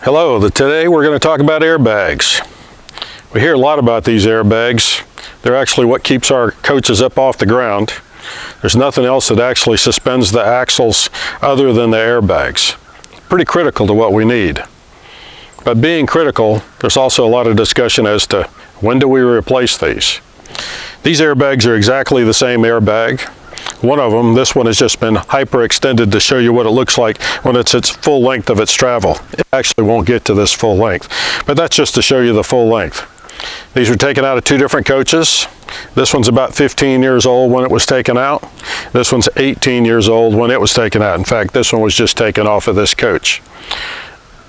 Hello, today we're going to talk about airbags. We hear a lot about these airbags. They're actually what keeps our coaches up off the ground. There's nothing else that actually suspends the axles other than the airbags. Pretty critical to what we need. But being critical, there's also a lot of discussion as to when do we replace these. These airbags are exactly the same airbag. One of them, this one has just been hyperextended to show you what it looks like when it's its full length of its travel. It actually won't get to this full length, but that's just to show you the full length. These were taken out of two different coaches. This one's about 15 years old when it was taken out. This one's 18 years old when it was taken out. In fact, this one was just taken off of this coach.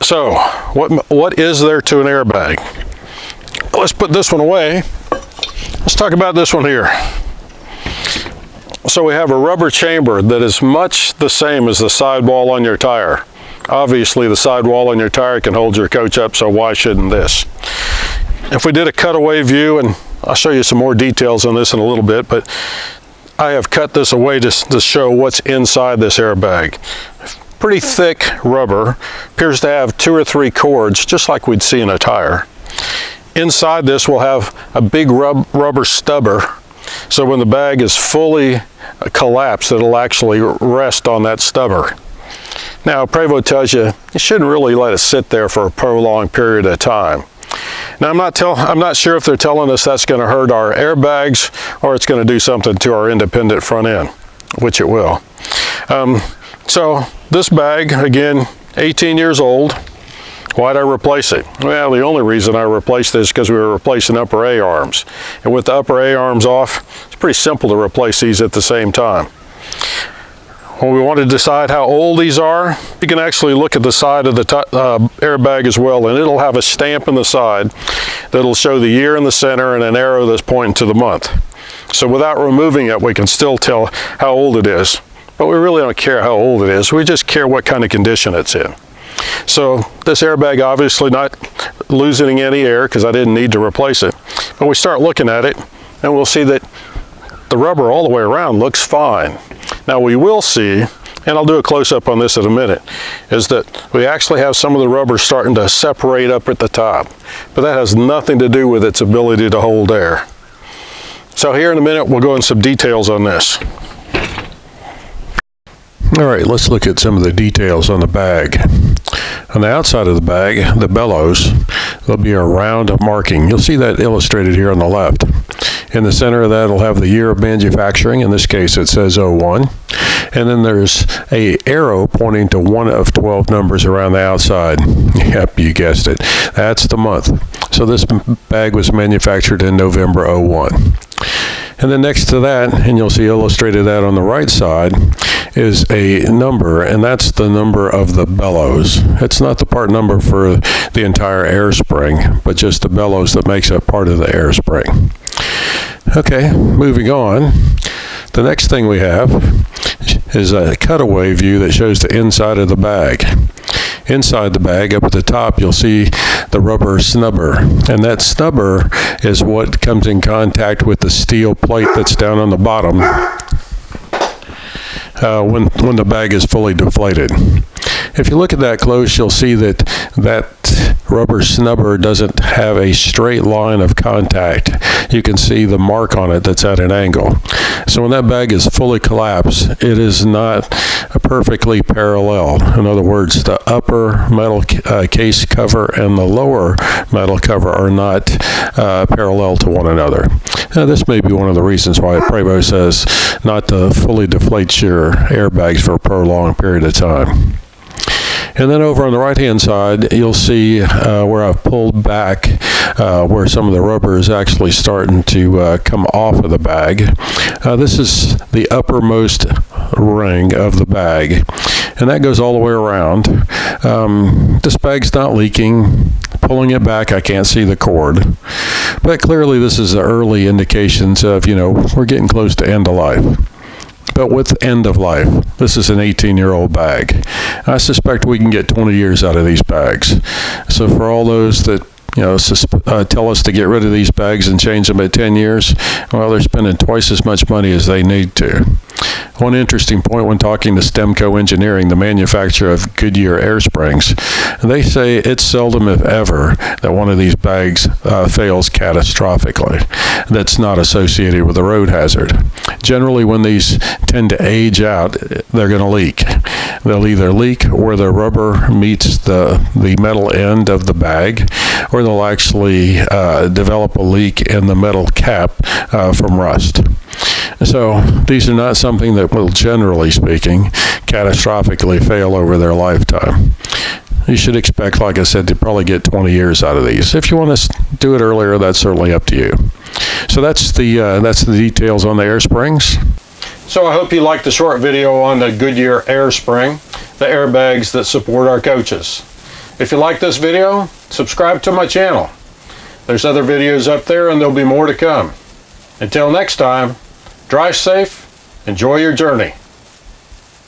So, what is there to an airbag? Let's put this one away. Let's talk about this one here. So we have a rubber chamber that is much the same as the sidewall on your tire. Obviously the sidewall on your tire can hold your coach up, so why shouldn't this? If we did a cutaway view, and I'll show you some more details on this in a little bit, but I have cut this away to show what's inside this airbag. Pretty thick rubber, appears to have 2 or 3 cords, just like we'd see in a tire. Inside this we'll have a big rubber stubber, so when the bag is fully collapsed, it'll actually rest on that stubber. Now, Prevost tells you shouldn't really let it sit there for a prolonged period of time. Now, I'm not sure if they're telling us that's going to hurt our airbags or it's going to do something to our independent front end, which it will. So this bag, again, 18 years old. Why'd I replace it? Well, the only reason I replaced this is because we were replacing upper A arms. And with the upper A arms off, it's pretty simple to replace these at the same time. When we want to decide how old these are, you can actually look at the side of the airbag as well, and it'll have a stamp in the side that'll show the year in the center and an arrow that's pointing to the month. So without removing it, we can still tell how old it is. But we really don't care how old it is. We just care what kind of condition it's in. So this airbag obviously not losing any air because I didn't need to replace it. But we start looking at it and we'll see that the rubber all the way around looks fine. Now we will see, and I'll do a close-up on this in a minute, is that we actually have some of the rubber starting to separate up at the top. But that has nothing to do with its ability to hold air. So here in a minute we'll go into some details on this. All right, let's look at some of the details on the bag. On the outside of the bag, the bellows, there'll be a round marking. You'll see that illustrated here on the left. In the center of that, it'll have the year of manufacturing. In this case, it says 01. And then there's a arrow pointing to one of 12 numbers around the outside. Yep, you guessed it. That's the month. So this bag was manufactured in November 01. And then next to that, and you'll see illustrated that on the right side, is a number, and that's the number of the bellows. It's not the part number for the entire air spring, but just the bellows that makes up part of the air spring. Okay, moving on. The next thing we have is a cutaway view that shows the inside of the bag. Inside the bag, up at the top, you'll see the rubber snubber. And that snubber is what comes in contact with the steel plate that's down on the bottom when the bag is fully deflated. If you look at that close, you'll see that that rubber snubber doesn't have a straight line of contact. You can see the mark on it that's at an angle. So when that bag is fully collapsed, it is not perfectly parallel. In other words, the upper metal case cover and the lower metal cover are not parallel to one another. Now, this may be one of the reasons why Prevost says not to fully deflate your airbags for a prolonged period of time. And then over on the right-hand side, you'll see where I've pulled back where some of the rubber is actually starting to come off of the bag. This is the uppermost ring of the bag, and that goes all the way around. This bag's not leaking. Pulling it back, I can't see the cord. But clearly this is the early indications of, we're getting close to end of life. But with end of life, this is an 18-year-old bag. I suspect we can get 20 years out of these bags. So for all those that tell us to get rid of these bags and change them at 10 years. Well, they're spending twice as much money as they need to. One interesting point when talking to Stemco Engineering, the manufacturer of Goodyear Air Springs, they say it's seldom, if ever, that one of these bags fails catastrophically. That's not associated with a road hazard. Generally, when these tend to age out, they're going to leak. They'll either leak where the rubber meets the metal end of the bag, or they'll actually develop a leak in the metal cap from rust. So these are not something that will, generally speaking, catastrophically fail over their lifetime. You should expect, like I said, to probably get 20 years out of these. If you want to do it earlier, that's certainly up to you. So that's the details on the air springs. So I hope you liked the short video on the Goodyear Air Spring, the airbags that support our coaches. If you like this video, subscribe to my channel. There's other videos up there, and there'll be more to come. Until next time, drive safe, enjoy your journey.